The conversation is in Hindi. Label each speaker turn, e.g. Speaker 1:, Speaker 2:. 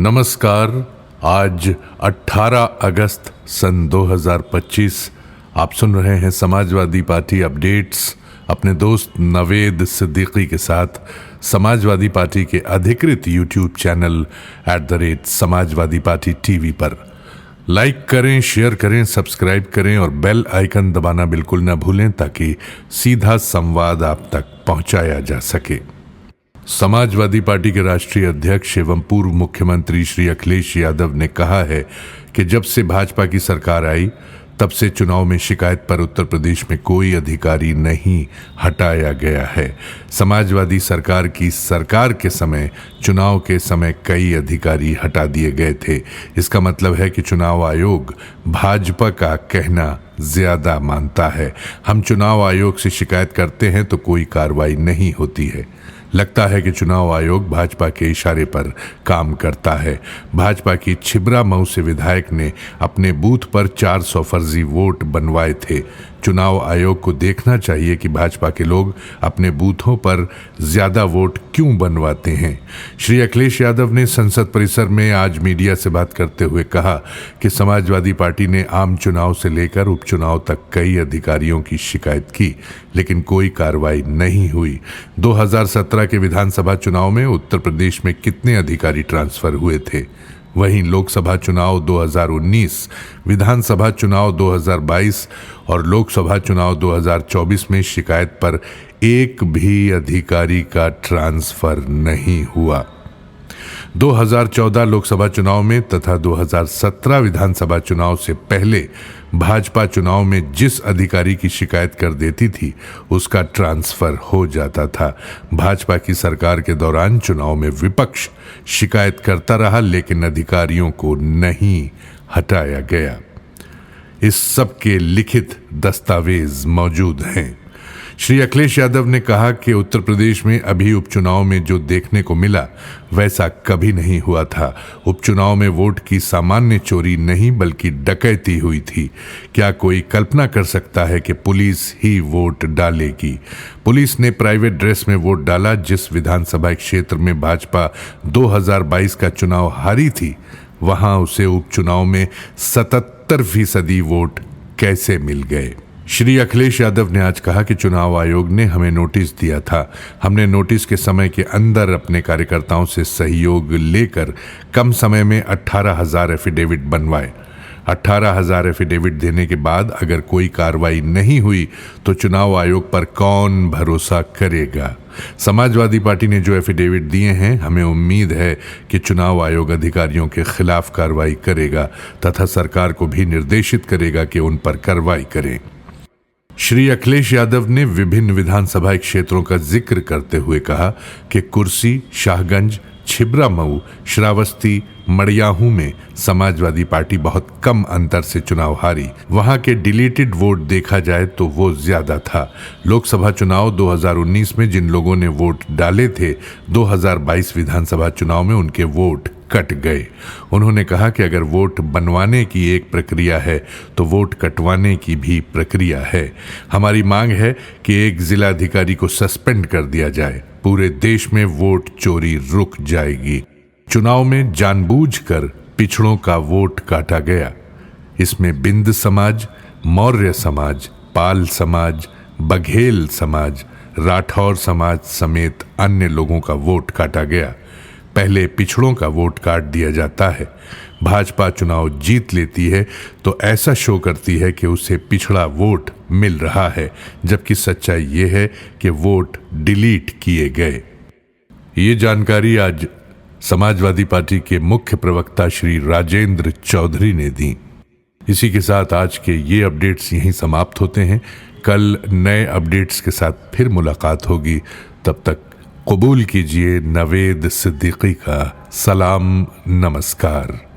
Speaker 1: नमस्कार। आज 18 अगस्त सन 2025 आप सुन रहे हैं समाजवादी पार्टी अपडेट्स अपने दोस्त नवेद सिद्दीकी के साथ समाजवादी पार्टी के अधिकृत YouTube channel @Samajwadi party TV पर। लाइक करें, शेयर करें, सब्सक्राइब करें और बेल आइकन दबाना बिल्कुल न भूलें ताकि सीधा संवाद आप तक पहुंचाया जा सके। समाजवादी पार्टी के राष्ट्रीय अध्यक्ष एवं पूर्व मुख्यमंत्री श्री अखिलेश यादव ने कहा है कि जब से भाजपा की सरकार आई तब से चुनाव में शिकायत पर उत्तर प्रदेश में कोई अधिकारी नहीं हटाया गया है। समाजवादी सरकार की सरकार के समय चुनाव के समय कई अधिकारी हटा दिए गए थे। इसका मतलब है कि चुनाव आयोग भाजपा का कहना ज्यादा मानता है। हम चुनाव आयोग से शिकायत करते हैं तो कोई कार्रवाई नहीं होती है। लगता है कि चुनाव आयोग भाजपा के इशारे पर काम करता है। भाजपा की छिबरा मऊ से विधायक ने अपने बूथ पर 400 फर्जी वोट बनवाए थे। चुनाव आयोग को देखना चाहिए कि भाजपा के लोग अपने बूथों पर ज्यादा वोट क्यों बनवाते हैं। श्री अखिलेश यादव ने संसद परिसर में आज मीडिया से बात करते हुए कहा कि समाजवादी पार्टी ने आम चुनाव से लेकर उपचुनाव तक कई अधिकारियों की शिकायत की, लेकिन कोई कार्रवाई नहीं हुई। 2017 के विधानसभा चुनाव में उत्तर प्रदेश में कितने अधिकारी ट्रांसफर हुए थे? वहीं लोकसभा चुनाव 2019, विधानसभा चुनाव 2022 और लोकसभा चुनाव 2024 में शिकायत पर एक भी अधिकारी का ट्रांसफर नहीं हुआ। 2014 लोकसभा चुनाव में तथा 2017 विधानसभा चुनाव से पहले भाजपा चुनाव में जिस अधिकारी की शिकायत कर देती थी उसका ट्रांसफर हो जाता था। भाजपा की सरकार के दौरान चुनाव में विपक्ष शिकायत करता रहा, लेकिन अधिकारियों को नहीं हटाया गया। इस सब के लिखित दस्तावेज मौजूद हैं। श्री अखिलेश यादव ने कहा कि उत्तर प्रदेश में अभी उपचुनाव में जो देखने को मिला वैसा कभी नहीं हुआ था। उपचुनाव में वोट की सामान्य चोरी नहीं बल्कि डकैती हुई थी। क्या कोई कल्पना कर सकता है कि पुलिस ही वोट डालेगी? पुलिस ने प्राइवेट ड्रेस में वोट डाला। जिस विधानसभा क्षेत्र में भाजपा 2022 का चुनाव हारी थी वहां उसे उपचुनाव में 77% वोट कैसे मिल गए? श्री अखिलेश यादव ने आज कहा कि चुनाव आयोग ने हमें नोटिस दिया था। हमने नोटिस के समय के अंदर अपने कार्यकर्ताओं से सहयोग लेकर कम समय में 18,000 एफिडेविट बनवाए। 18,000 एफिडेविट देने के बाद अगर कोई कार्रवाई नहीं हुई तो चुनाव आयोग पर कौन भरोसा करेगा? समाजवादी पार्टी ने जो एफिडेविट दिए हैं, हमें उम्मीद है कि चुनाव आयोग अधिकारियों के खिलाफ कार्रवाई करेगा तथा सरकार को भी निर्देशित करेगा कि उन पर कार्रवाई करें। श्री अखिलेश यादव ने विभिन्न विधानसभा क्षेत्रों का जिक्र करते हुए कहा कि कुर्सी, शाहगंज, छिबरा मऊ, श्रावस्ती, मड़ियाहू में समाजवादी पार्टी बहुत कम अंतर से चुनाव हारी। वहां के डिलीटेड वोट देखा जाए तो वो ज्यादा था। लोकसभा चुनाव 2019 में जिन लोगों ने वोट डाले थे 2022 विधानसभा चुनाव में उनके वोट कट गए। उन्होंने कहा कि अगर वोट बनवाने की एक प्रक्रिया है तो वोट कटवाने की भी प्रक्रिया है। हमारी मांग है कि एक जिलाधिकारी को सस्पेंड कर दिया जाए। पूरे देश में वोट चोरी रुक जाएगी। चुनाव में जानबूझकर पिछड़ों का वोट काटा गया। इसमें बिंद समाज, मौर्य समाज, पाल समाज, बघेल समाज, राठौर समाज समेत अन्य लोगों का वोट काटा गया। पहले पिछड़ों का वोट काट दिया जाता है। भाजपा चुनाव जीत लेती है तो ऐसा शो करती है कि उसे पिछड़ा वोट मिल रहा है, जबकि सच्चाई ये है कि वोट डिलीट किए गए। ये जानकारी आज समाजवादी पार्टी के मुख्य प्रवक्ता श्री राजेंद्र चौधरी ने दी। इसी के साथ आज के ये अपडेट्स यहीं समाप्त होते हैं। कल नए अपडेट्स के साथ फिर मुलाकात होगी। तब तक कबूल कीजिए नवेद सिद्दीकी का सलाम, नमस्कार।